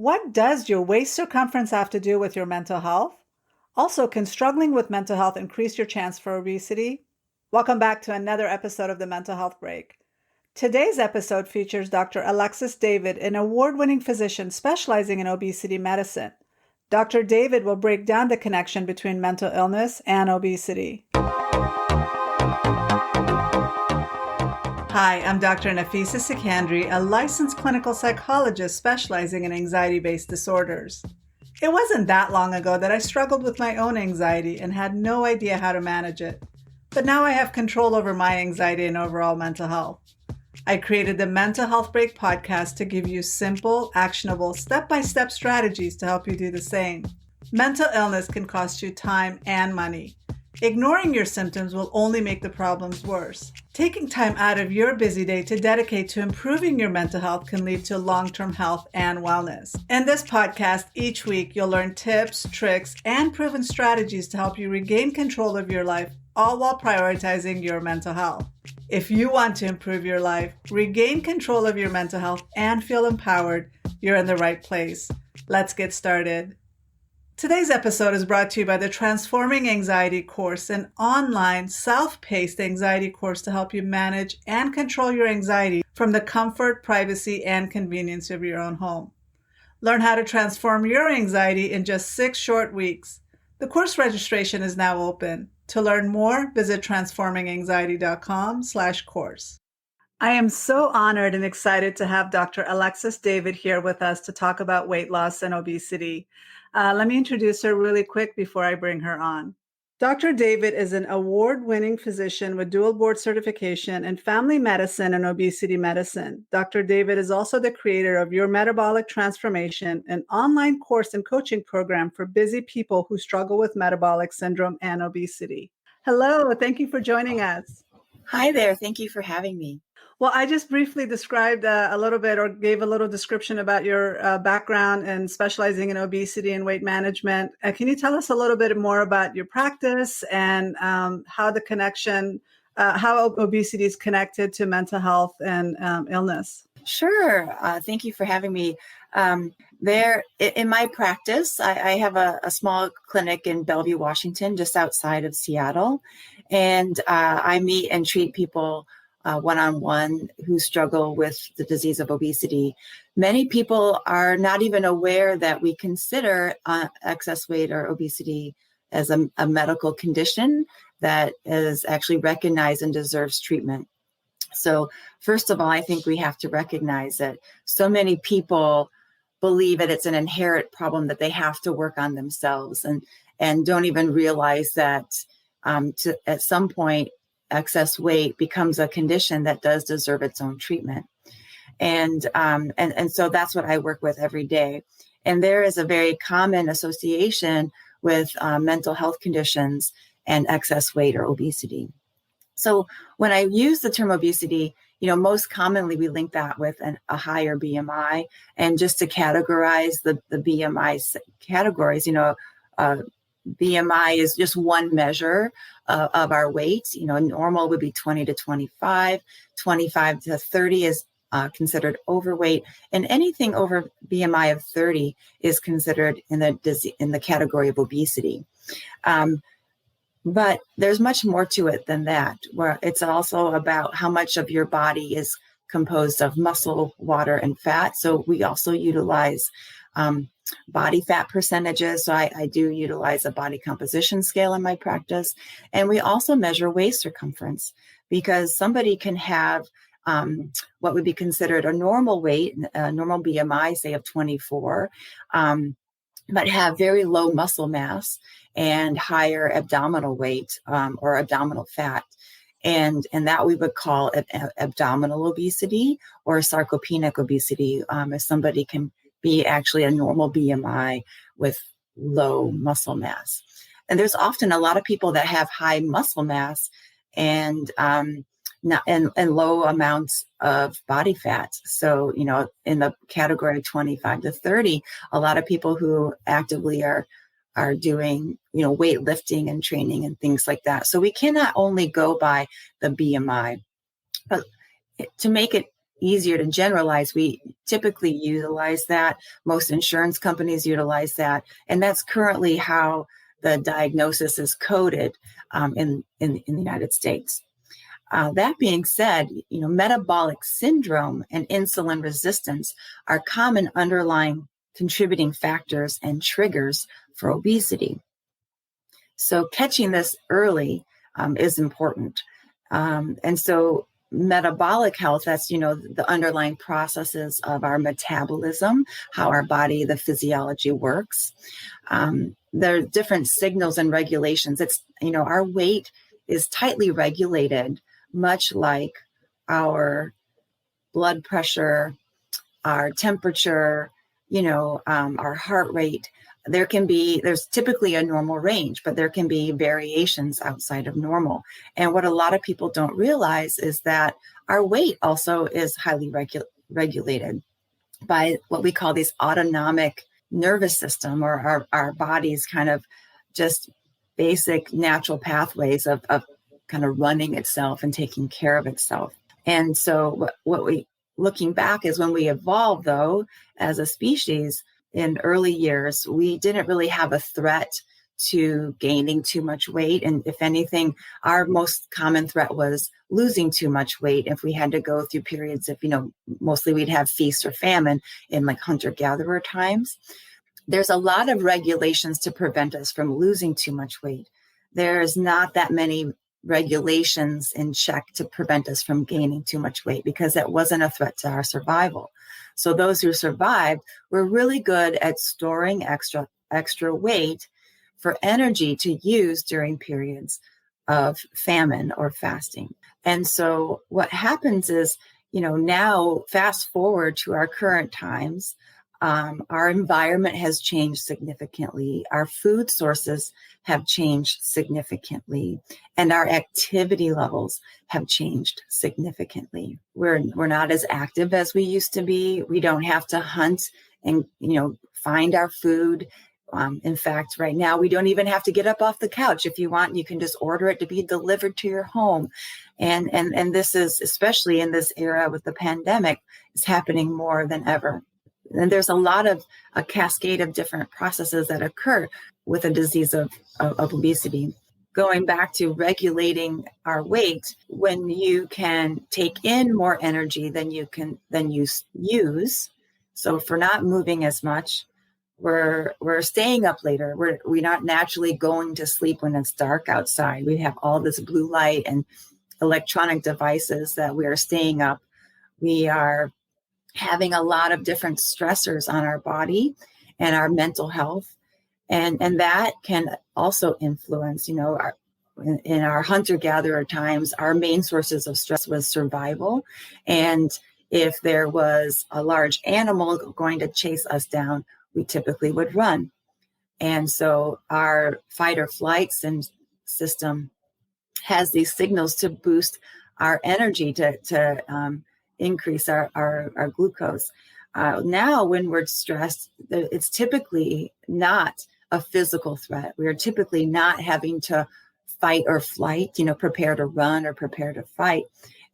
What does your waist circumference have to do with your mental health? Also, can struggling with mental health increase your chance for obesity? Welcome back to another episode of the Mental Health Break. Today's episode features Dr. Alexis David, an award-winning physician specializing in obesity medicine. Dr. David will break down the connection between mental illness and obesity. Hi, I'm Dr. Nafisa Sekandari, a licensed clinical psychologist specializing in anxiety-based disorders. It wasn't that long ago that I struggled with my own anxiety and had no idea how to manage it. But now I have control over my anxiety and overall mental health. I created the Mental Health Break podcast to give you simple, actionable, step-by-step strategies to help you do the same. Mental illness can cost you time and money. Ignoring your symptoms will only make the problems worse. Taking time out of your busy day to dedicate to improving your mental health can lead to long-term health and wellness. In this podcast, each week, you'll learn tips, tricks, and proven strategies to help you regain control of your life, all while prioritizing your mental health. If you want to improve your life, regain control of your mental health, and feel empowered, you're in the right place. Let's get started. Today's episode is brought to you by the Transforming Anxiety course, an online, self-paced anxiety course to help you manage and control your anxiety from the comfort, privacy, and convenience of your own home. Learn how to transform your anxiety in just 6 short weeks. The course registration is now open. To learn more, visit transforminganxiety.com/course. I am so honored and excited to have Dr. Alexis David here with us to talk about weight loss and obesity. Let me introduce her really quick before I bring her on. Dr. David is an award-winning physician with dual board certification in family medicine and obesity medicine. Dr. David is also the creator of Your Metabolic Transformation, an online course and coaching program for busy people who struggle with metabolic syndrome and obesity. Hello, thank you for joining us. Hi there. Thank you for having me. Well, I just briefly described a little bit or gave a little description about your background and specializing in obesity and weight management. Can you tell us a little bit more about your practice and how the connection, how obesity is connected to mental health and illness? Sure. Thank you for having me. In my practice, I have a small clinic in Bellevue, Washington, just outside of Seattle. And I meet and treat people one-on-one who struggle with the disease of obesity. Many people are not even aware that we consider excess weight or obesity as a medical condition that is actually recognized and deserves treatment. So first of all, I think we have to recognize that so many people believe that it's an inherent problem that they have to work on themselves and don't even realize that at some point, excess weight becomes a condition that does deserve its own treatment. And so that's what I work with every day. And there is a very common association with mental health conditions and excess weight or obesity. So when I use the term obesity, most commonly we link that with a higher BMI. And just to categorize the BMI categories, BMI is just one measure of our weight. Normal would be 20 to 25, 25 to 30 is considered overweight, and anything over BMI of 30 is considered in the category of obesity. But there's much more to it than that, where it's also about how much of your body is composed of muscle, water, and fat. So we also utilize body fat percentages. So I do utilize a body composition scale in my practice. And we also measure waist circumference, because somebody can have what would be considered a normal weight, a normal BMI, say of 24, but have very low muscle mass and higher abdominal weight or abdominal fat. And that we would call abdominal obesity or sarcopenic obesity, if somebody can be actually a normal BMI with low muscle mass. And there's often a lot of people that have high muscle mass and low amounts of body fat. So, in the category 25 to 30, a lot of people who actively are doing, weightlifting and training and things like that. So we cannot only go by the BMI, but to make it easier to generalize. We typically utilize that. Most insurance companies utilize that. And that's currently how the diagnosis is coded in the United States. That being said, metabolic syndrome and insulin resistance are common underlying contributing factors and triggers for obesity. So catching this early is important. And so metabolic health, that's, the underlying processes of our metabolism, how our body, the physiology works. There are different signals and regulations. It's, our weight is tightly regulated, much like our blood pressure, our temperature, our heart rate. There's typically a normal range, but there can be variations outside of normal. And what a lot of people don't realize is that our weight also is highly regulated by what we call these autonomic nervous system, or our body's kind of just basic natural pathways of kind of running itself and taking care of itself. And so what we looking back is when we evolved, though, as a species in early years, we didn't really have a threat to gaining too much weight. And if anything, our most common threat was losing too much weight. If we had to go through periods of, mostly we'd have feast or famine in like hunter-gatherer times. There's a lot of regulations to prevent us from losing too much weight. There's not that many regulations in check to prevent us from gaining too much weight, because that wasn't a threat to our survival. So those who survived were really good at storing extra weight for energy to use during periods of famine or fasting. And so what happens is, now fast forward to our current times, our environment has changed significantly. Our food sources have changed significantly, and our activity levels have changed significantly. We're not as active as we used to be. We don't have to hunt and find our food. In fact, right now, we don't even have to get up off the couch. If you want, you can just order it to be delivered to your home. And this is, especially in this era with the pandemic, is happening more than ever. And there's a cascade of different processes that occur with a disease of obesity. Going back to regulating our weight, when you can take in more energy than you use. So if we're not moving as much, we're staying up later. We're not naturally going to sleep when it's dark outside. We have all this blue light and electronic devices that we are staying up. We are having a lot of different stressors on our body and our mental health. And that can also influence, in our hunter-gatherer times, our main sources of stress was survival. And if there was a large animal going to chase us down, we typically would run. And so our fight or flight system has these signals to boost our energy, to increase our glucose. Now, when we're stressed, it's typically not a physical threat. We are typically not having to fight or flight, prepare to run or prepare to fight.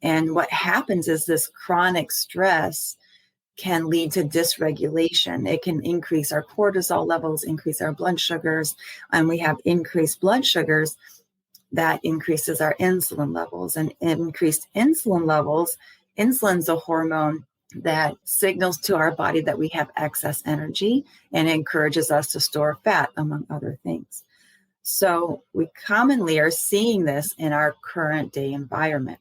And what happens is this chronic stress can lead to dysregulation. It can increase our cortisol levels, increase our blood sugars, and we have increased blood sugars. That increases our insulin levels, and increased insulin levels. Insulin's a hormone that signals to our body that we have excess energy and encourages us to store fat, among other things. So we commonly are seeing this in our current day environment.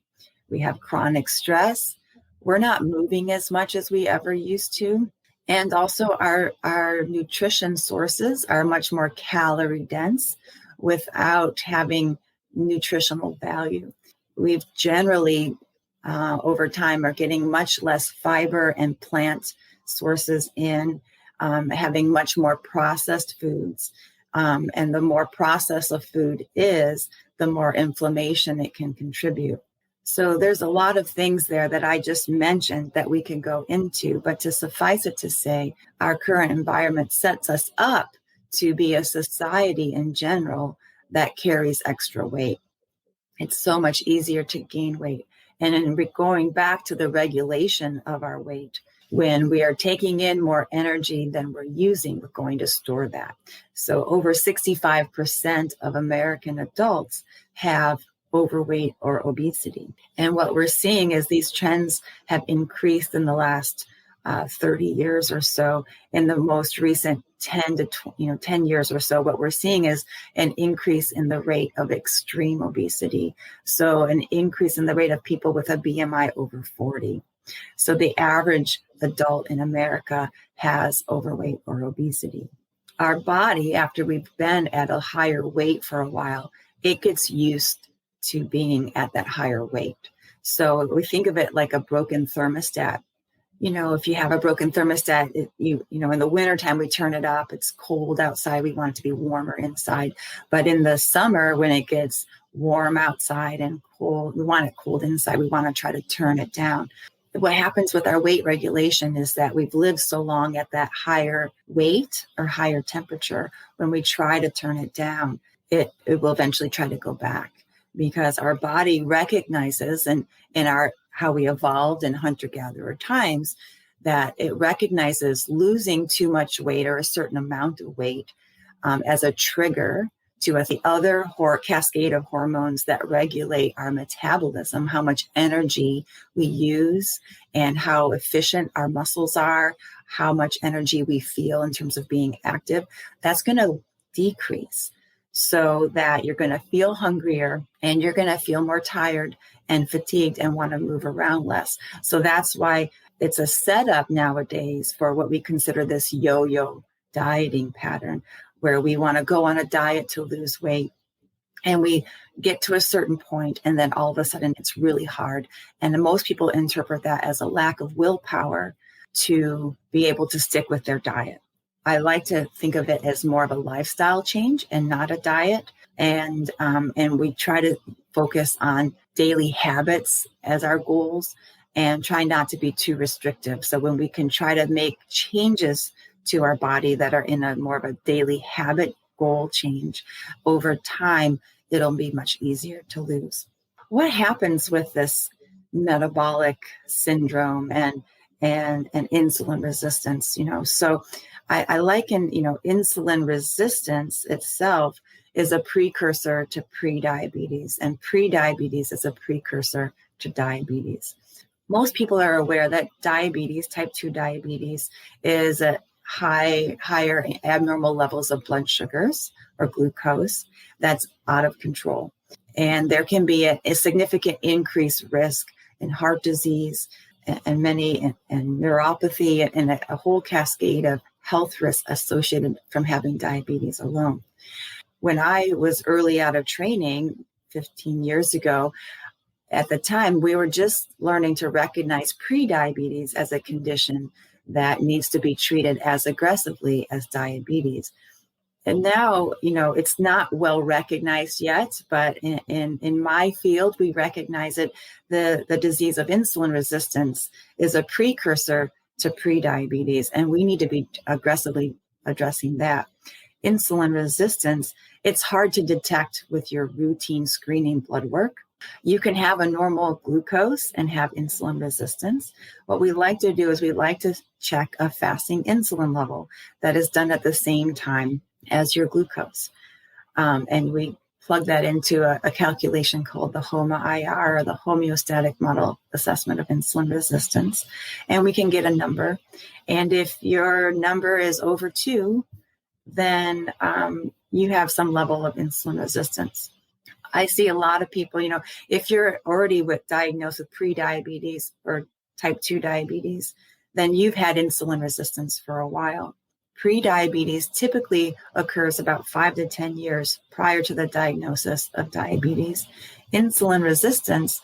We have chronic stress. We're not moving as much as we ever used to. And also our nutrition sources are much more calorie dense without having nutritional value. We've generally over time are getting much less fiber and plant sources in, having much more processed foods. And the more processed a food is, the more inflammation it can contribute. So there's a lot of things there that I just mentioned that we can go into, but to suffice it to say, our current environment sets us up to be a society in general that carries extra weight. It's so much easier to gain weight. And in going back to the regulation of our weight, when we are taking in more energy than we're using, we're going to store that. So over 65% of American adults have overweight or obesity. And what we're seeing is these trends have increased in the last 30 years or so. In the most recent 10 years or so, what we're seeing is an increase in the rate of extreme obesity. So an increase in the rate of people with a BMI over 40. So the average adult in America has overweight or obesity. Our body, after we've been at a higher weight for a while, it gets used to being at that higher weight. So we think of it like a broken thermostat. If you have a broken thermostat, in the wintertime, we turn it up. It's cold outside. We want it to be warmer inside. But in the summer, when it gets warm outside and cold, we want it cold inside. We want to try to turn it down. What happens with our weight regulation is that we've lived so long at that higher weight or higher temperature. When we try to turn it down, it will eventually try to go back, because our body recognizes, and in our how we evolved in hunter-gatherer times, that it recognizes losing too much weight or a certain amount of weight as a trigger to the other cascade of hormones that regulate our metabolism, how much energy we use and how efficient our muscles are, how much energy we feel in terms of being active. That's going to decrease, so that you're going to feel hungrier and you're going to feel more tired and fatigued and want to move around less. So that's why it's a setup nowadays for what we consider this yo-yo dieting pattern, where we want to go on a diet to lose weight. And we get to a certain point, and then all of a sudden it's really hard. And most people interpret that as a lack of willpower to be able to stick with their diet. I like to think of it as more of a lifestyle change and not a diet. And we try to focus on daily habits as our goals and try not to be too restrictive. So when we can try to make changes to our body that are in a more of a daily habit goal change, over time, it'll be much easier to lose. What happens with this metabolic syndrome and insulin resistance? So I liken, insulin resistance itself is a precursor to prediabetes, and prediabetes is a precursor to diabetes. Most people are aware that diabetes, type 2 diabetes, is a higher abnormal levels of blood sugars or glucose that's out of control. And there can be a significant increased risk in heart disease and neuropathy and a whole cascade of health risks associated from having diabetes alone. When I was early out of training 15 years ago, at the time, we were just learning to recognize prediabetes as a condition that needs to be treated as aggressively as diabetes. And now, it's not well recognized yet, but in my field, we recognize it. The disease of insulin resistance is a precursor to prediabetes, and we need to be aggressively addressing that. Insulin resistance, it's hard to detect with your routine screening blood work. You can have a normal glucose and have insulin resistance. What we like to do is we like to check a fasting insulin level that is done at the same time as your glucose. And we plug that into a calculation called the HOMA-IR, or the homeostatic model assessment of insulin resistance. And we can get a number. And if your number is over 2, then you have some level of insulin resistance. I see a lot of people, if you're already diagnosed with prediabetes or type 2 diabetes, then you've had insulin resistance for a while. Prediabetes typically occurs about 5 to 10 years prior to the diagnosis of diabetes. Insulin resistance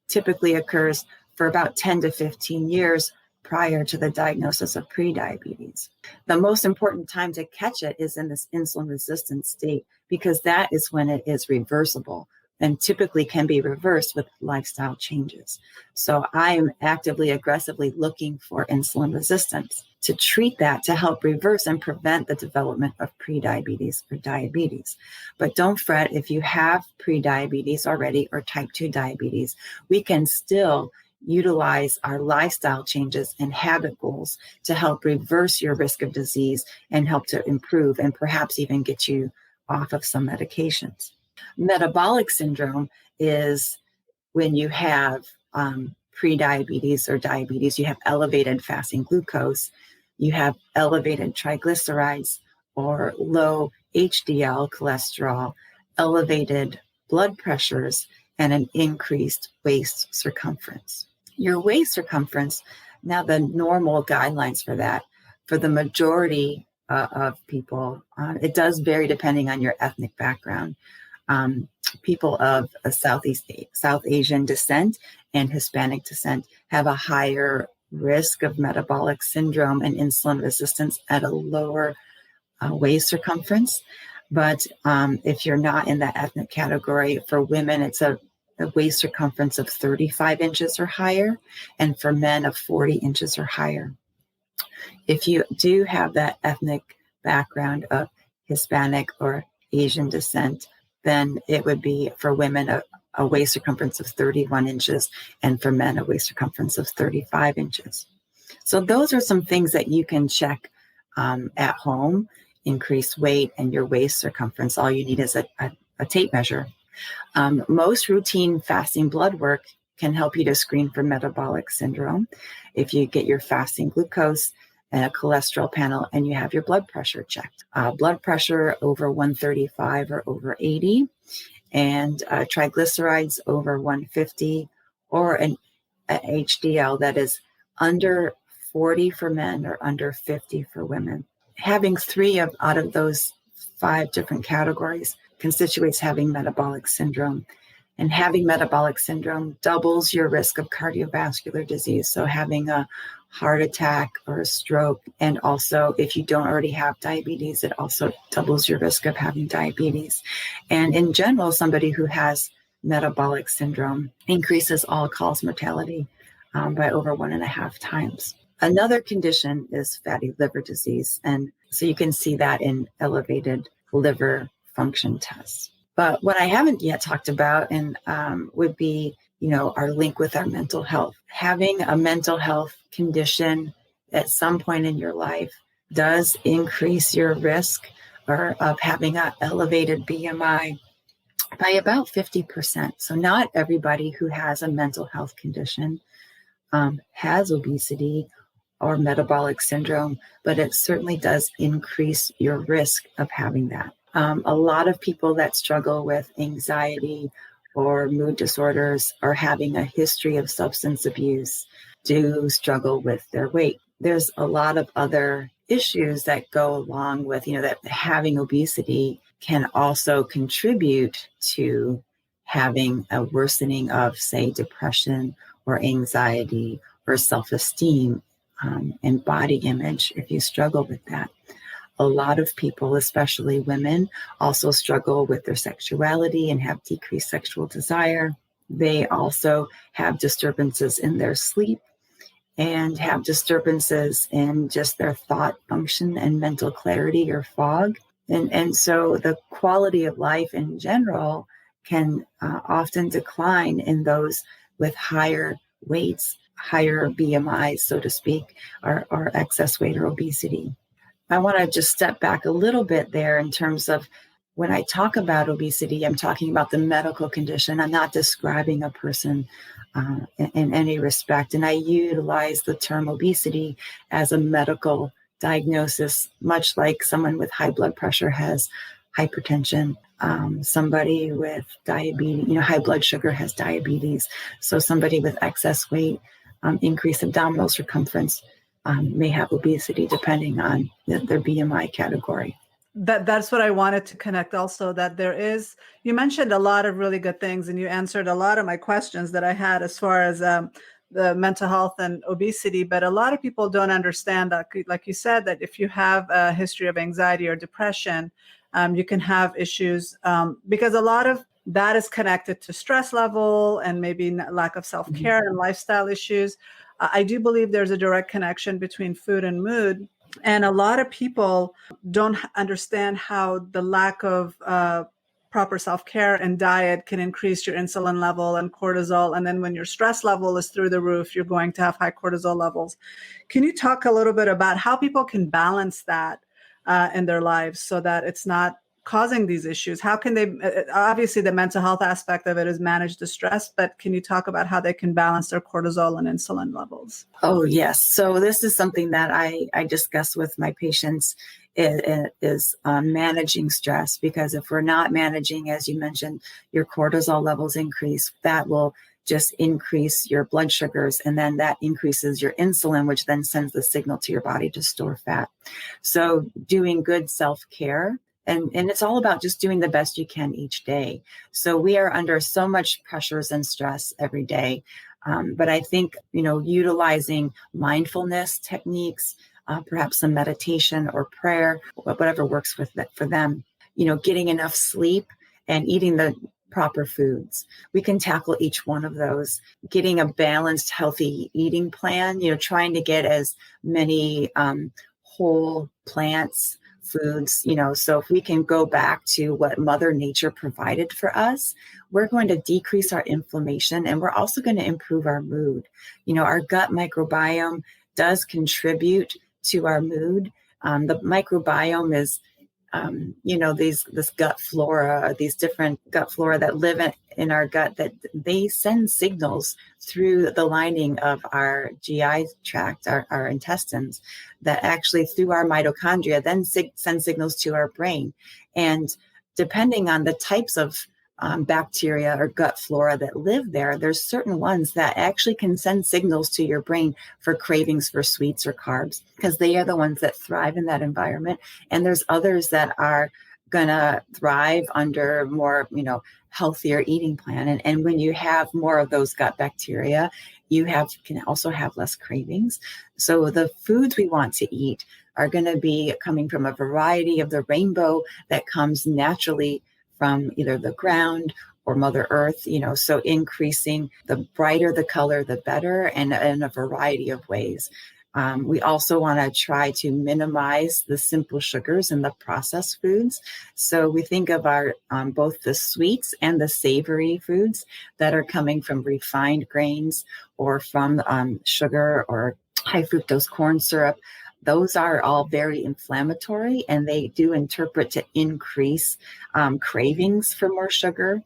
typically occurs for about 10 to 15 years prior to the diagnosis of prediabetes. The most important time to catch it is in this insulin resistant state, because that is when it is reversible and typically can be reversed with lifestyle changes. So I am actively, aggressively looking for insulin resistance. to treat that, to help reverse and prevent the development of prediabetes or diabetes. But don't fret if you have prediabetes already or type 2 diabetes. We can still utilize our lifestyle changes and habit goals to help reverse your risk of disease and help to improve and perhaps even get you off of some medications. Metabolic syndrome is when you have prediabetes or diabetes, you have elevated fasting glucose, you have elevated triglycerides or low HDL cholesterol, elevated blood pressures, and an increased waist circumference. Your waist circumference, now the normal guidelines for that, for the majority of people, it does vary depending on your ethnic background. People of South Asian descent and Hispanic descent have a higher risk of metabolic syndrome and insulin resistance at a lower waist circumference. But if you're not in that ethnic category, for women, it's a waist circumference of 35 inches or higher, and for men of 40 inches or higher. If you do have that ethnic background of Hispanic or Asian descent, then it would be for women a waist circumference of 31 inches, and for men a waist circumference of 35 inches. So those are some things that you can check at home: increase weight and your waist circumference. All you need is a tape measure. Most routine fasting blood work can help you to screen for metabolic syndrome if you get your fasting glucose and a cholesterol panel and you have your blood pressure checked. Blood pressure over 135 or over 80, and triglycerides over 150, or an HDL that is under 40 for men or under 50 for women. Having three out of those 5 different categories constitutes having metabolic syndrome. And having metabolic syndrome doubles your risk of cardiovascular disease. So having a heart attack or a stroke, and also if you don't already have diabetes, it also doubles your risk of having diabetes. And in general, somebody who has metabolic syndrome increases all-cause mortality by over 1.5 times. Another condition is fatty liver disease. And so you can see that in elevated liver function tests. But what I haven't yet talked about and would be, our link with our mental health. Having a mental health condition at some point in your life does increase your risk of having an elevated BMI by about 50%. So not everybody who has a mental health condition has obesity or metabolic syndrome, but it certainly does increase your risk of having that. A lot of people that struggle with anxiety or mood disorders or having a history of substance abuse do struggle with their weight. There's a lot of other issues that go along with, that having obesity can also contribute to having a worsening of, say, depression or anxiety or self-esteem and body image if you struggle with that. A lot of people, especially women, also struggle with their sexuality and have decreased sexual desire. They also have disturbances in their sleep and have disturbances in just their thought function and mental clarity or fog. And so the quality of life in general can often decline in those with higher weights, higher BMIs, so to speak, or excess weight or obesity. I want to just step back a little bit there in terms of when I talk about obesity, I'm talking about the medical condition. I'm not describing a person in any respect. And I utilize the term obesity as a medical diagnosis, much like someone with high blood pressure has hypertension. Somebody with diabetes, high blood sugar has diabetes. So somebody with excess weight, increased abdominal circumference, may have obesity depending on their BMI category. That's what I wanted to connect also, that you mentioned a lot of really good things and you answered a lot of my questions that I had as far as the mental health and obesity, but a lot of people don't understand that, like you said, that if you have a history of anxiety or depression, you can have issues because a lot of that is connected to stress level and maybe lack of self-care and lifestyle issues. I do believe there's a direct connection between food and mood. And a lot of people don't understand how the lack of proper self-care and diet can increase your insulin level and cortisol. And then when your stress level is through the roof, you're going to have high cortisol levels. Can you talk a little bit about how people can balance that in their lives so that it's not causing these issues? How can they, obviously the mental health aspect of it is manage the stress, but can you talk about how they can balance their cortisol and insulin levels? Oh, yes. So this is something that I discuss with my patients is managing stress, because if we're not managing, as you mentioned, your cortisol levels increase, that will just increase your blood sugars, and then that increases your insulin, which then sends the signal to your body to store fat. So doing good self-care, and it's all about just doing the best you can each day. So we are under so much pressures and stress every day. But I think, utilizing mindfulness techniques, perhaps some meditation or prayer, whatever works for them, getting enough sleep and eating the proper foods. We can tackle each one of those, getting a balanced, healthy eating plan, trying to get as many whole plants, foods, so if we can go back to what Mother Nature provided for us, we're going to decrease our inflammation, and we're also going to improve our mood. Our gut microbiome does contribute to our mood. The microbiome is, this gut flora, these different gut flora that live in our gut, that they send signals through the lining of our GI tract, our intestines, that actually through our mitochondria then send signals to our brain. And depending on the types of bacteria or gut flora that live there, there's certain ones that actually can send signals to your brain for cravings for sweets or carbs, because they are the ones that thrive in that environment. And there's others that are going to thrive under more, healthier eating plan. And when you have more of those gut bacteria, you can also have less cravings. So the foods we want to eat are going to be coming from a variety of the rainbow that comes naturally from either the ground or Mother Earth, so increasing the brighter the color, the better, and in a variety of ways. We also want to try to minimize the simple sugars and the processed foods. So we think of our both the sweets and the savory foods that are coming from refined grains or from sugar or high fructose corn syrup. Those are all very inflammatory, and they do interpret to increase cravings for more sugar.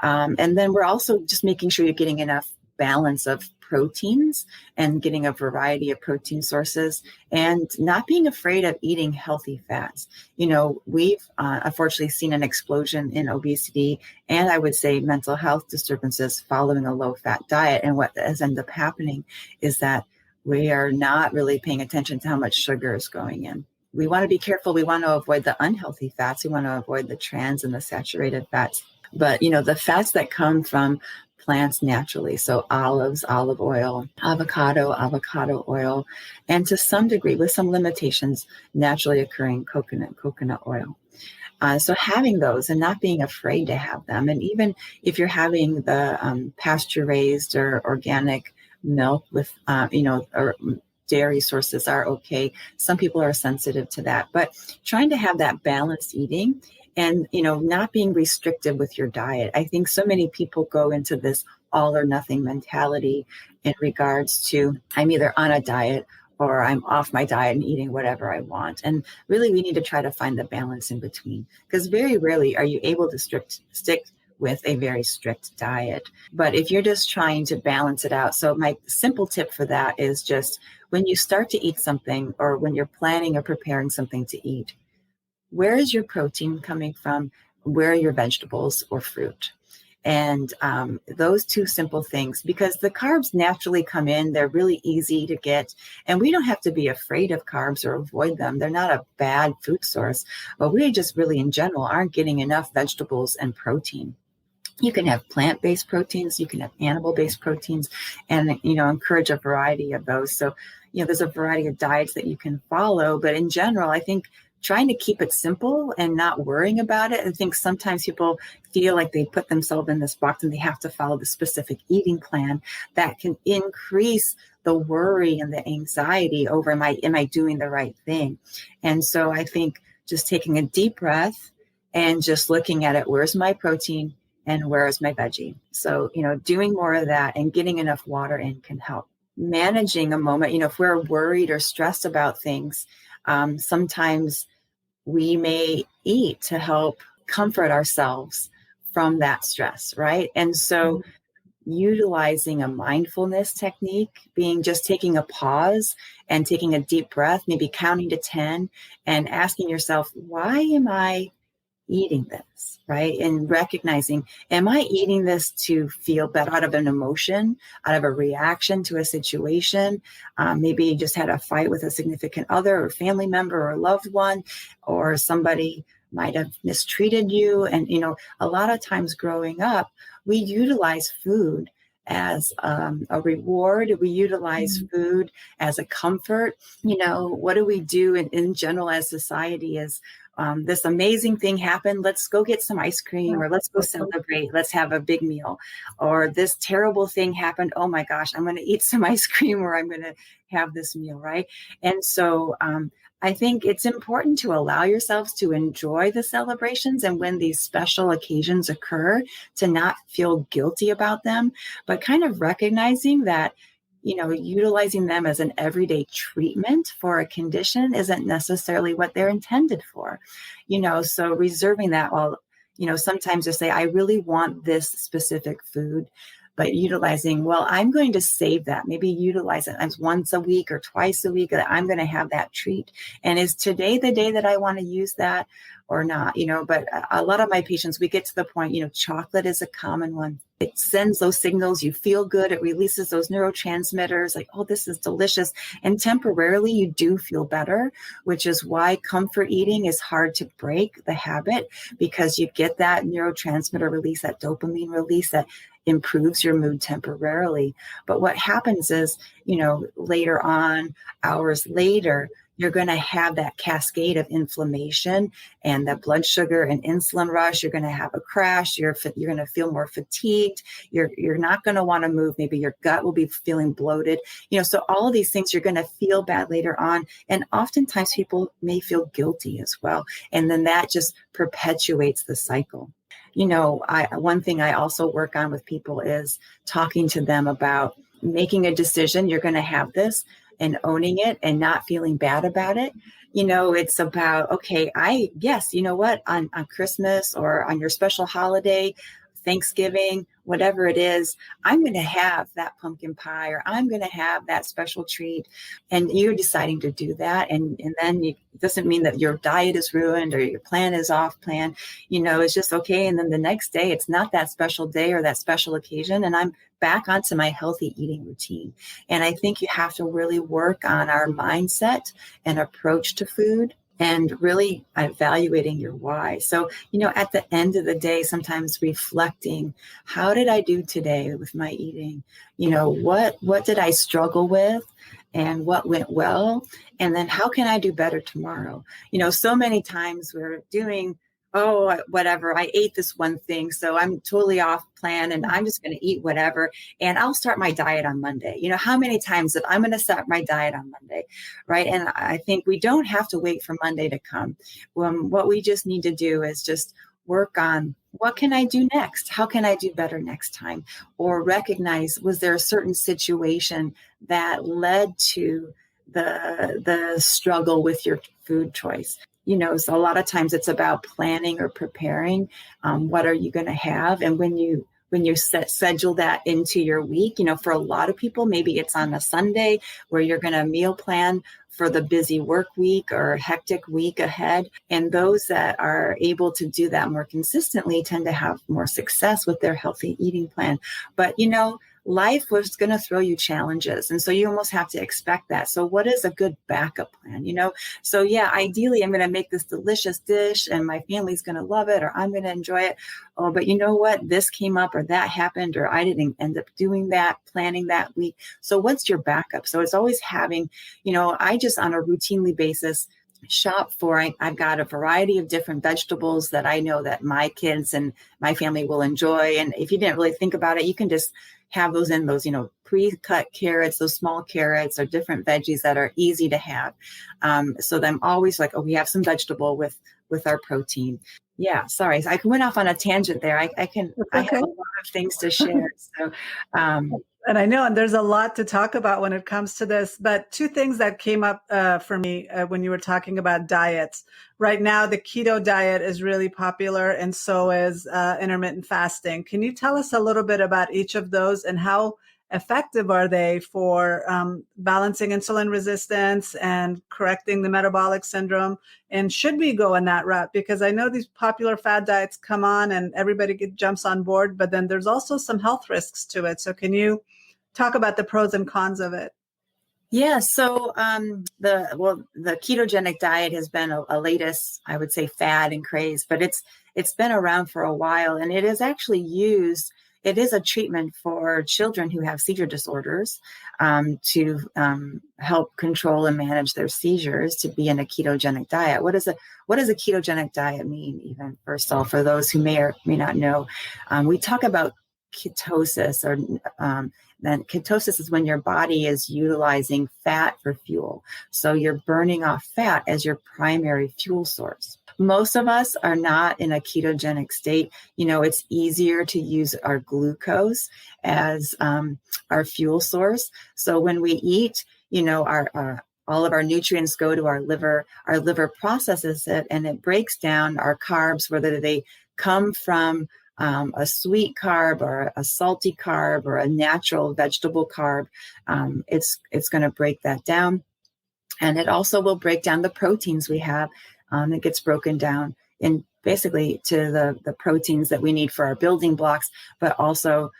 And then we're also just making sure you're getting enough balance of proteins and getting a variety of protein sources, and not being afraid of eating healthy fats. We've unfortunately seen an explosion in obesity, and I would say mental health disturbances following a low-fat diet. And what has ended up happening is that we are not really paying attention to how much sugar is going in. We want to be careful. We want to avoid the unhealthy fats. We want to avoid the trans and the saturated fats. But, the fats that come from plants naturally, so olives, olive oil, avocado oil, and to some degree, with some limitations, naturally occurring coconut oil. So having those and not being afraid to have them. And even if you're having the pasture-raised or organic milk with, or dairy sources are okay. Some people are sensitive to that, but trying to have that balanced eating and, not being restrictive with your diet. I think so many people go into this all or nothing mentality in regards to, I'm either on a diet or I'm off my diet and eating whatever I want. And really, we need to try to find the balance in between, because very rarely are you able to stick with a very strict diet. But if you're just trying to balance it out, so my simple tip for that is just when you start to eat something, or when you're planning or preparing something to eat, where is your protein coming from? Where are your vegetables or fruit? And those two simple things, because the carbs naturally come in, they're really easy to get, and we don't have to be afraid of carbs or avoid them. They're not a bad food source, but we just really in general aren't getting enough vegetables and protein. You can have plant-based proteins, you can have animal-based proteins, and, encourage a variety of those. So, there's a variety of diets that you can follow, but in general, I think trying to keep it simple and not worrying about it. I think sometimes people feel like they put themselves in this box and they have to follow the specific eating plan that can increase the worry and the anxiety over, am I doing the right thing? And so I think just taking a deep breath and just looking at it, where's my protein and where's my veggie? So, doing more of that and getting enough water in can help. Managing a moment, if we're worried or stressed about things, sometimes we may eat to help comfort ourselves from that stress, right? And so utilizing a mindfulness technique, just taking a pause and taking a deep breath, maybe counting to 10 and asking yourself, why am I eating this, right? And recognizing, am I eating this to feel better out of an emotion, out of a reaction to a situation? Maybe you just had a fight with a significant other or family member or a loved one, or somebody might have mistreated you. And, a lot of times growing up, we utilize food as a reward. We utilize food as a comfort. What do we do in general as society is, this amazing thing happened. Let's go get some ice cream, or let's go celebrate. Let's have a big meal. Or this terrible thing happened. Oh my gosh, I'm going to eat some ice cream, or I'm going to have this meal, right? And so I think it's important to allow yourselves to enjoy the celebrations, and when these special occasions occur, to not feel guilty about them, but kind of recognizing that utilizing them as an everyday treatment for a condition isn't necessarily what they're intended for. So reserving that, sometimes you say, I really want this specific food, but utilizing, I'm going to save that, maybe utilize it as once a week or twice a week, that I'm going to have that treat. And is today the day that I want to use that or not? But a lot of my patients, we get to the point, chocolate is a common one. It sends those signals, you feel good, it releases those neurotransmitters, like, oh, this is delicious. And temporarily you do feel better, which is why comfort eating is hard to break the habit, because you get that neurotransmitter release, that dopamine release that improves your mood temporarily. But what happens is, later on, hours later, you're going to have that cascade of inflammation and that blood sugar and insulin rush. You're going to have a crash. You're going to feel more fatigued. You're not going to want to move. Maybe your gut will be feeling bloated. So all of these things, you're going to feel bad later on. And oftentimes people may feel guilty as well. And then that just perpetuates the cycle. One thing I also work on with people is talking to them about making a decision. You're going to have this, and owning it and not feeling bad about it. It's about, okay, on Christmas or on your special holiday, Thanksgiving, whatever it is, I'm going to have that pumpkin pie, or I'm going to have that special treat. And you're deciding to do that. And then it doesn't mean that your diet is ruined or your plan is off plan. It's just okay. And then the next day, it's not that special day or that special occasion, and I'm back onto my healthy eating routine. And I think you have to really work on our mindset and approach to food, and really evaluating your why. So, at the end of the day, sometimes reflecting, how did I do today with my eating? What did I struggle with, and what went well? And then how can I do better tomorrow? So many times we're doing, whatever, I ate this one thing, so I'm totally off plan and I'm just going to eat whatever. And I'll start my diet on Monday. How many times that I'm going to start my diet on Monday, right? And I think we don't have to wait for Monday to come. What we just need to do is just work on, what can I do next? How can I do better next time? Or recognize, was there a certain situation that led to the struggle with your food choice? So a lot of times it's about planning or preparing. What are you going to have? And when you schedule that into your week, for a lot of people, maybe it's on a Sunday where you're going to meal plan for the busy work week or hectic week ahead. And those that are able to do that more consistently tend to have more success with their healthy eating plan. But, life was going to throw you challenges. And so you almost have to expect that. So what is a good backup plan? So ideally I'm going to make this delicious dish and my family's going to love it, or I'm going to enjoy it. Oh, but you know what? This came up, or that happened, or I didn't end up doing that, planning that week. So what's your backup? So it's always having, I just on a routinely basis, shop for. I've got a variety of different vegetables that I know that my kids and my family will enjoy. And if you didn't really think about it, you can just have those in those, pre-cut carrots, those small carrots or different veggies that are easy to have. So I'm always like, oh, we have some vegetable with our protein. Yeah, sorry. I went off on a tangent there. I have a lot of things to share. So, and I know, and there's a lot to talk about when it comes to this, but two things that came up for me when you were talking about diets. Right now, the keto diet is really popular, and so is intermittent fasting. Can you tell us a little bit about each of those and how effective are they for balancing insulin resistance and correcting the metabolic syndrome? And should we go in that route? Because I know these popular fad diets come on and everybody jumps on board, but then there's also some health risks to it. So can you talk about the pros and cons of it? Yeah, so the ketogenic diet has been a latest, I would say, fad and craze, but it's been around for a while, and it is actually used. It is a treatment for children who have seizure disorders to help control and manage their seizures, to be in a ketogenic diet. What does a ketogenic diet mean? Even first of all, for those who may or may not know, we talk about ketosis, or then ketosis is when your body is utilizing fat for fuel. So you're burning off fat as your primary fuel source. Most of us are not in a ketogenic state. It's easier to use our glucose as our fuel source. So when we eat, our all of our nutrients go to our liver. Our liver processes it, and it breaks down our carbs, whether they come from a sweet carb or a salty carb or a natural vegetable carb. It's going to break that down. And it also will break down the proteins we have. It gets broken down in basically to the proteins that we need for our building blocks, but also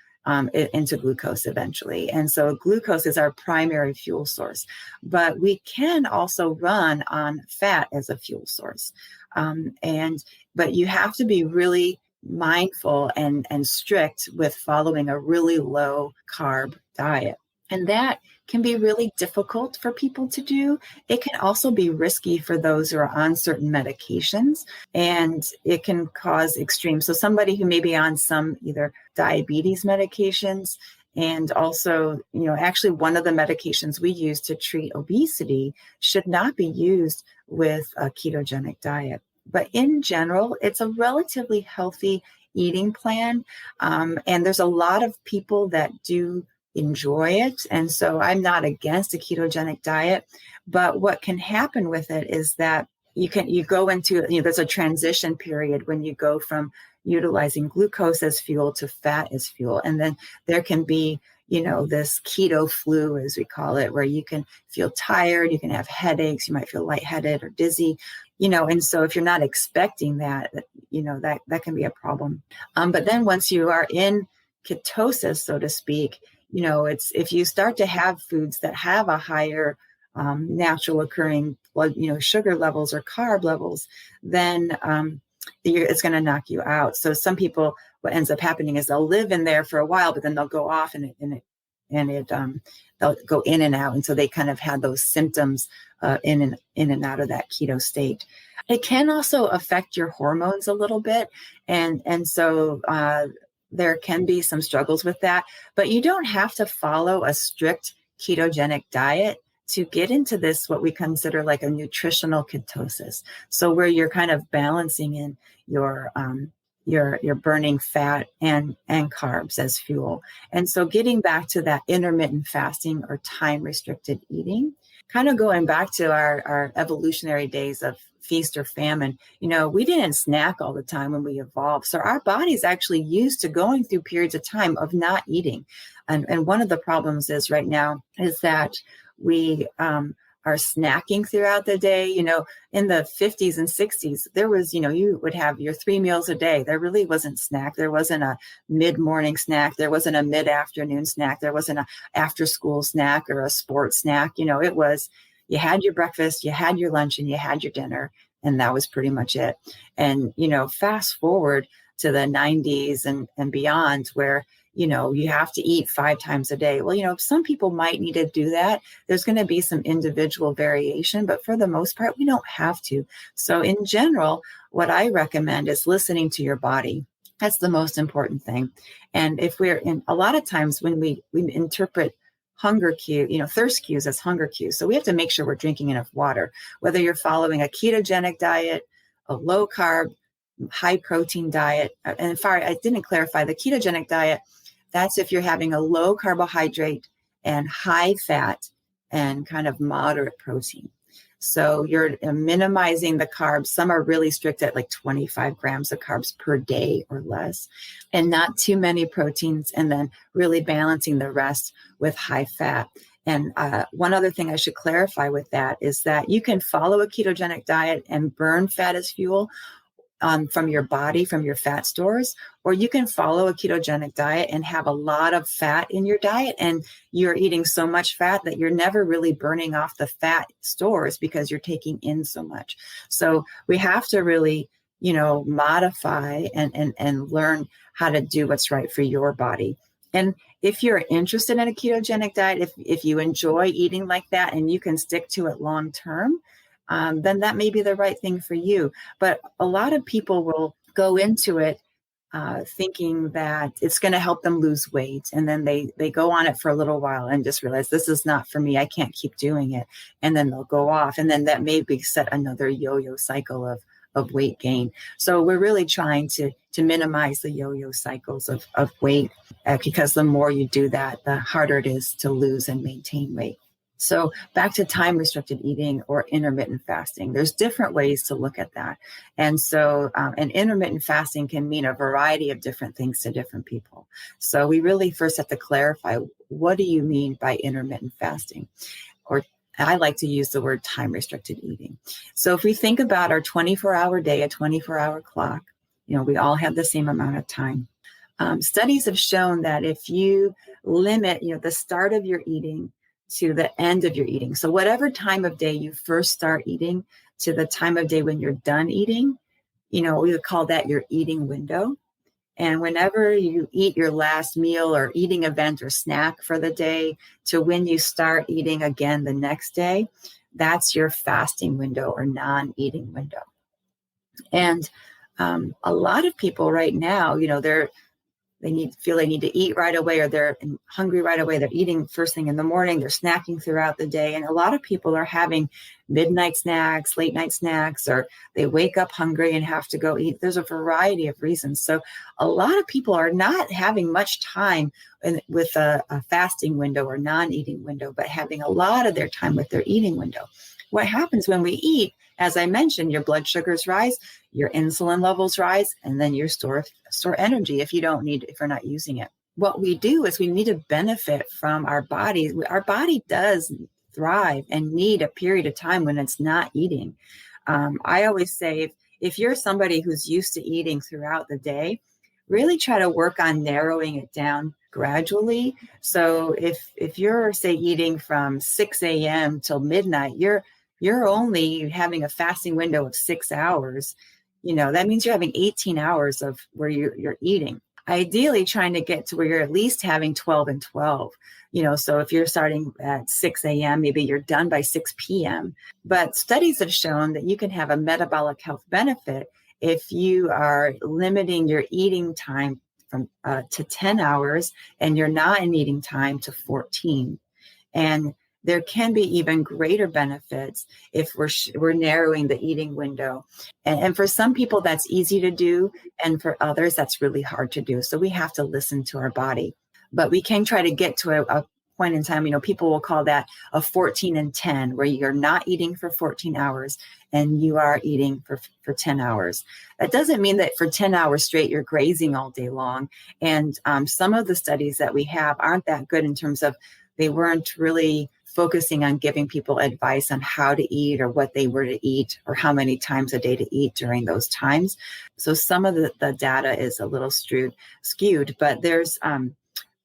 into glucose eventually. And so glucose is our primary fuel source, but we can also run on fat as a fuel source. But you have to be really mindful and strict with following a really low carb diet. And that can be really difficult for people to do. It can also be risky for those who are on certain medications, and it can cause extreme. So somebody who may be on some either diabetes medications, and also, actually one of the medications we use to treat obesity should not be used with a ketogenic diet. But in general, it's a relatively healthy eating plan. And there's a lot of people that do enjoy it. And so I'm not against a ketogenic diet, but what can happen with it is that you go into, there's a transition period when you go from utilizing glucose as fuel to fat as fuel. And then there can be, this keto flu, as we call it, where you can feel tired, you can have headaches, you might feel lightheaded or dizzy, and so if you're not expecting that, that can be a problem. But then once you are in ketosis, so to speak, it's if you start to have foods that have a higher natural occurring blood, sugar levels or carb levels, then it's going to knock you out. So some people, what ends up happening is they'll live in there for a while, but then they'll go off and they'll go in and out. And so they kind of had those symptoms in and out of that keto state. It can also affect your hormones a little bit. And so there can be some struggles with that, but you don't have to follow a strict ketogenic diet to get into this, what we consider like a nutritional ketosis. So where you're kind of balancing in your burning fat and carbs as fuel. And so getting back to that intermittent fasting or time restricted eating, kind of going back to our evolutionary days of feast or famine, we didn't snack all the time when we evolved. So our body's actually used to going through periods of time of not eating. And one of the problems is right now is that we are snacking throughout the day. In the 50s and 60s, there was, you would have your 3 meals a day. There really wasn't snack. There wasn't a mid-morning snack. There wasn't a mid-afternoon snack. There wasn't a after-school snack or a sports snack. It was, you had your breakfast, you had your lunch, and you had your dinner, and that was pretty much it. And, fast forward to the 90s and beyond, where you have to eat 5 times a day. Well, some people might need to do that. There's going to be some individual variation, but for the most part, we don't have to. So in general, what I recommend is listening to your body. That's the most important thing. And if we're in, a lot of times when we interpret hunger cue, thirst cues as hunger cues. So we have to make sure we're drinking enough water, whether you're following a ketogenic diet, a low carb, high protein diet. And I didn't clarify the ketogenic diet. That's if you're having a low carbohydrate and high fat and kind of moderate protein. So you're minimizing the carbs. Some are really strict at like 25 grams of carbs per day or less, and not too many proteins, and then really balancing the rest with high fat. And one other thing I should clarify with that is that you can follow a ketogenic diet and burn fat as fuel from your body, from your fat stores, or you can follow a ketogenic diet and have a lot of fat in your diet, and you're eating so much fat that you're never really burning off the fat stores because you're taking in so much. So we have to really, modify and learn how to do what's right for your body. And if you're interested in a ketogenic diet, if you enjoy eating like that and you can stick to it long term, then that may be the right thing for you. But a lot of people will go into it thinking that it's going to help them lose weight. And then they go on it for a little while and just realize this is not for me. I can't keep doing it. And then they'll go off. And then that may be set another yo-yo cycle of weight gain. So we're really trying to minimize the yo-yo cycles of weight because the more you do that, the harder it is to lose and maintain weight. So back to time-restricted eating or intermittent fasting, there's different ways to look at that. And so and intermittent fasting can mean a variety of different things to different people. So we really first have to clarify, what do you mean by intermittent fasting? Or I like to use the word time-restricted eating. So if we think about our 24-hour day, a 24-hour clock, we all have the same amount of time. Studies have shown that if you limit, the start of your eating to the end of your eating. So whatever time of day you first start eating to the time of day when you're done eating, we would call that your eating window. And whenever you eat your last meal or eating event or snack for the day to when you start eating again the next day, that's your fasting window or non-eating window. And a lot of people right now, feel they need to eat right away, or they're hungry right away. They're eating first thing in the morning. They're snacking throughout the day. And a lot of people are having midnight snacks, late night snacks, or they wake up hungry and have to go eat. There's a variety of reasons. So a lot of people are not having much time with a fasting window or non-eating window, but having a lot of their time with their eating window. What happens when we eat, as I mentioned, your blood sugars rise, your insulin levels rise, and then you store energy if you're not using it. What we do is we need to benefit from our body. Our body does thrive and need a period of time when it's not eating. I always say, if you're somebody who's used to eating throughout the day, really try to work on narrowing it down gradually. So if you're, say, eating from 6 a.m. till midnight, you're only having a fasting window of 6 hours. That means you're having 18 hours of where you're eating. Ideally, trying to get to where you're at least having 12 and 12. So if you're starting at 6 a.m., maybe you're done by 6 p.m. But studies have shown that you can have a metabolic health benefit if you are limiting your eating time from to 10 hours and you're not in eating time to 14. And there can be even greater benefits if we're narrowing the eating window. And for some people, that's easy to do. And for others, that's really hard to do. So we have to listen to our body. But we can try to get to a point in time, people will call that a 14 and 10, where you're not eating for 14 hours and you are eating for 10 hours. That doesn't mean that for 10 hours straight, you're grazing all day long. And some of the studies that we have aren't that good in terms of they weren't really focusing on giving people advice on how to eat or what they were to eat or how many times a day to eat during those times. So some of the data is a little skewed, but there's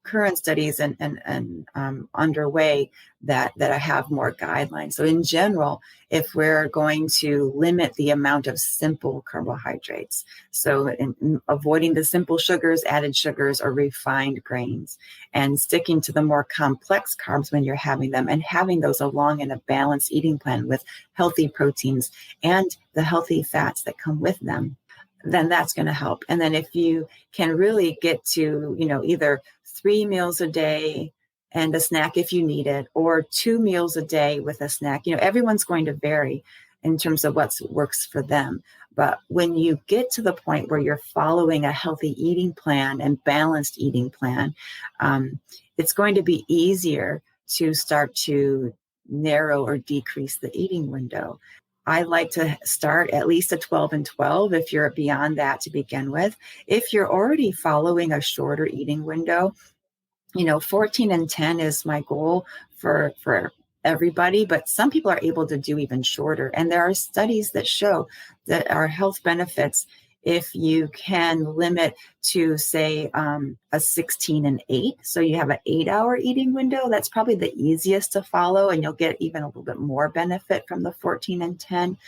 current studies and underway that I have more guidelines. So in general, if we're going to limit the amount of simple carbohydrates, so in avoiding the simple sugars, added sugars, or refined grains, and sticking to the more complex carbs when you're having them, and having those along in a balanced eating plan with healthy proteins and the healthy fats that come with them, then that's going to help. And then if you can really get to, either 3 meals a day and a snack if you need it, or 2 meals a day with a snack, everyone's going to vary in terms of what works for them. But when you get to the point where you're following a healthy eating plan and balanced eating plan, it's going to be easier to start to narrow or decrease the eating window. I like to start at least a 12 and 12 if you're beyond that to begin with. If you're already following a shorter eating window, 14 and 10 is my goal for everybody, but some people are able to do even shorter. And there are studies that show that our health benefits if you can limit to, say, a 16 and 8. So you have an 8-hour eating window. That's probably the easiest to follow, and you'll get even a little bit more benefit from the 14 and 10.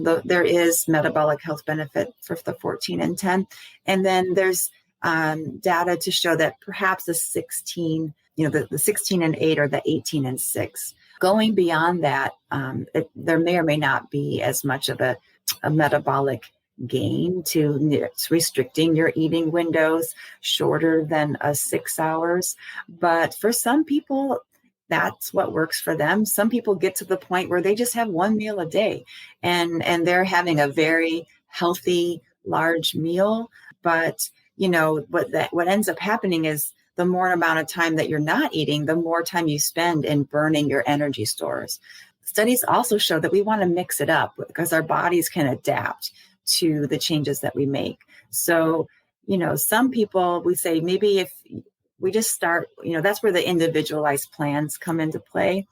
Though there is metabolic health benefit for the 14 and 10. And then there's data to show that perhaps the 16, the 16 and 8 or the 18 and 6. Going beyond that, there may or may not be as much of a metabolic gain to restricting your eating windows shorter than 6 hours. But for some people, that's what works for them. Some people get to the point where they just have 1 meal a day and they're having a very healthy, large meal. But, what ends up happening is the more amount of time that you're not eating, the more time you spend in burning your energy stores. Studies also show that we want to mix it up because our bodies can adapt to the changes that we make. So, some people, we say maybe if we just start, that's where the individualized plans come into play.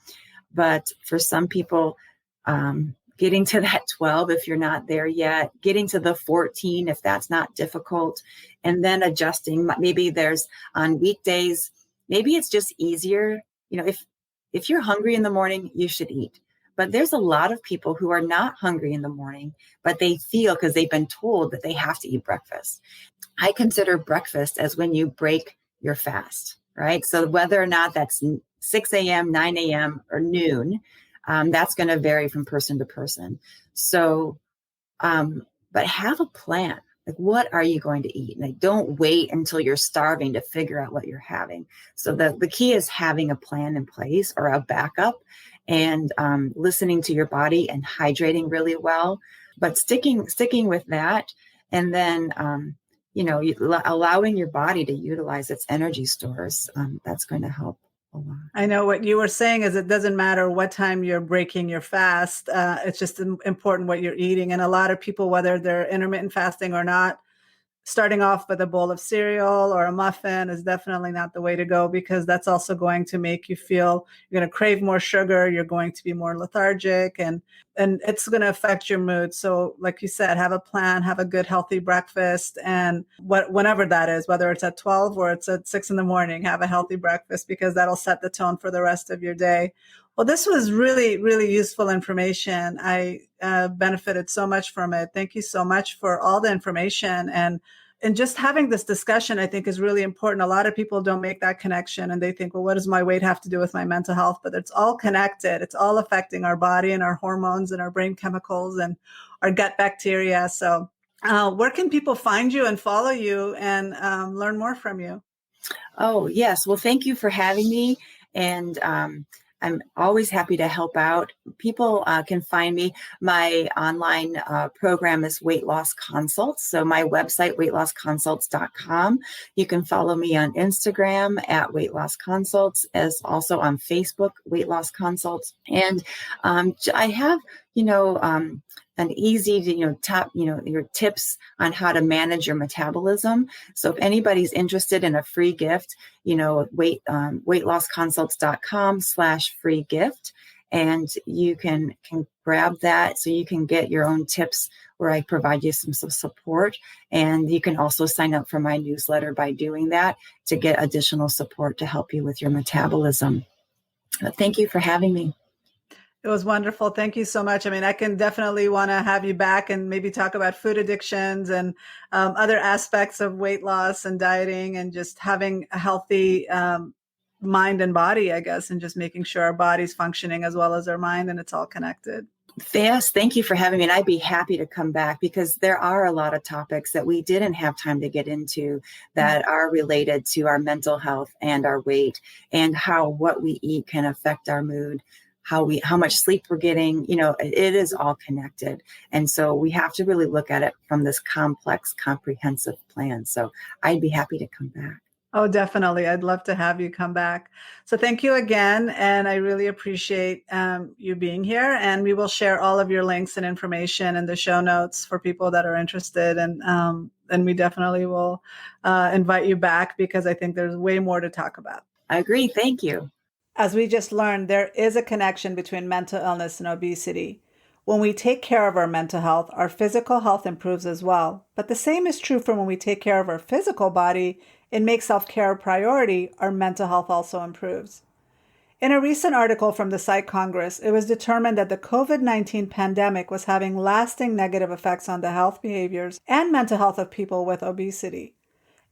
But for some people, getting to that 12, if you're not there yet, getting to the 14, if that's not difficult, and then adjusting, maybe there's on weekdays, maybe it's just easier. If you're hungry in the morning, you should eat. But there's a lot of people who are not hungry in the morning, but they feel because they've been told that they have to eat breakfast. I consider breakfast as when you break your fast, right? So whether or not that's 6 a.m., 9 a.m., or noon, that's going to vary from person to person. So, but have a plan. Like, what are you going to eat? And don't wait until you're starving to figure out what you're having. So the key is having a plan in place or a backup, and listening to your body and hydrating really well, but sticking with that. And then, allowing your body to utilize its energy stores. That's going to help a lot. I know what you were saying is it doesn't matter what time you're breaking your fast. It's just important what you're eating. And a lot of people, whether they're intermittent fasting or not, starting off with a bowl of cereal or a muffin is definitely not the way to go, because that's also going to make you feel you're going to crave more sugar. You're going to be more lethargic, and it's going to affect your mood. So like you said, have a plan, have a good, healthy breakfast. And whenever that is, whether it's at 12 or it's at 6 in the morning, have a healthy breakfast, because that'll set the tone for the rest of your day. Well, this was really, really useful information. I benefited so much from it. Thank you so much for all the information. And just having this discussion, I think, is really important. A lot of people don't make that connection, and they think, well, what does my weight have to do with my mental health? But it's all connected. It's all affecting our body and our hormones and our brain chemicals and our gut bacteria. So where can people find you and follow you and learn more from you? Oh, yes. Well, thank you for having me. And I'm always happy to help out. People can find me. My online program is Weight Loss Consults. So my website, weightlossconsults.com. You can follow me on Instagram at Weight Loss Consults, as also on Facebook, Weight Loss Consults. And I have, an easy to, your tips on how to manage your metabolism. So if anybody's interested in a free gift, weightlossconsults.com/free gift. And you can grab that so you can get your own tips where I provide you some support. And you can also sign up for my newsletter by doing that to get additional support to help you with your metabolism. Thank you for having me. It was wonderful. Thank you so much. I mean, I can definitely want to have you back and maybe talk about food addictions and other aspects of weight loss and dieting and just having a healthy mind and body, I guess, and just making sure our body's functioning as well as our mind and it's all connected. Yes, thank you for having me. And I'd be happy to come back because there are a lot of topics that we didn't have time to get into that are related to our mental health and our weight and how what we eat can affect our mood, how much sleep we're getting. It is all connected. And so we have to really look at it from this complex, comprehensive plan. So I'd be happy to come back. Oh, definitely. I'd love to have you come back. So thank you again. And I really appreciate you being here. And we will share all of your links and information in the show notes for people that are interested. And we definitely will invite you back because I think there's way more to talk about. I agree. Thank you. As we just learned, there is a connection between mental illness and obesity. When we take care of our mental health, our physical health improves as well. But the same is true for when we take care of our physical body and make self-care a priority, our mental health also improves. In a recent article from the Psych Congress, it was determined that the COVID-19 pandemic was having lasting negative effects on the health behaviors and mental health of people with obesity.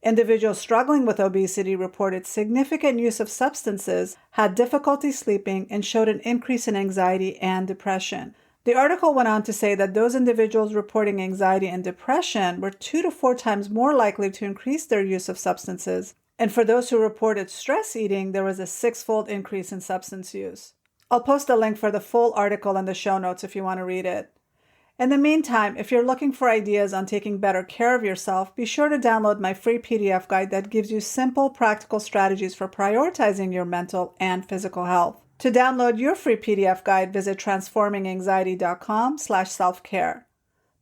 Individuals struggling with obesity reported significant use of substances, had difficulty sleeping, and showed an increase in anxiety and depression. The article went on to say that those individuals reporting anxiety and depression were 2 to 4 times more likely to increase their use of substances. And for those who reported stress eating, there was a 6-fold increase in substance use. I'll post a link for the full article in the show notes if you want to read it. In the meantime, if you're looking for ideas on taking better care of yourself, be sure to download my free PDF guide that gives you simple, practical strategies for prioritizing your mental and physical health. To download your free PDF guide, visit transforminganxiety.com/self-care.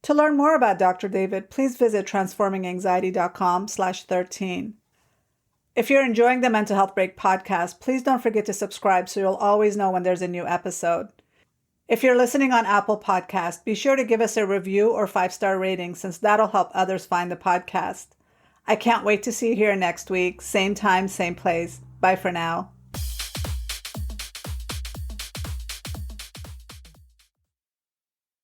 To learn more about Dr. David, please visit transforminganxiety.com/13. If you're enjoying the Mental Health Break podcast, please don't forget to subscribe so you'll always know when there's a new episode. If you're listening on Apple Podcast, be sure to give us a review or 5-star rating since that'll help others find the podcast. I can't wait to see you here next week. Same time, same place. Bye for now.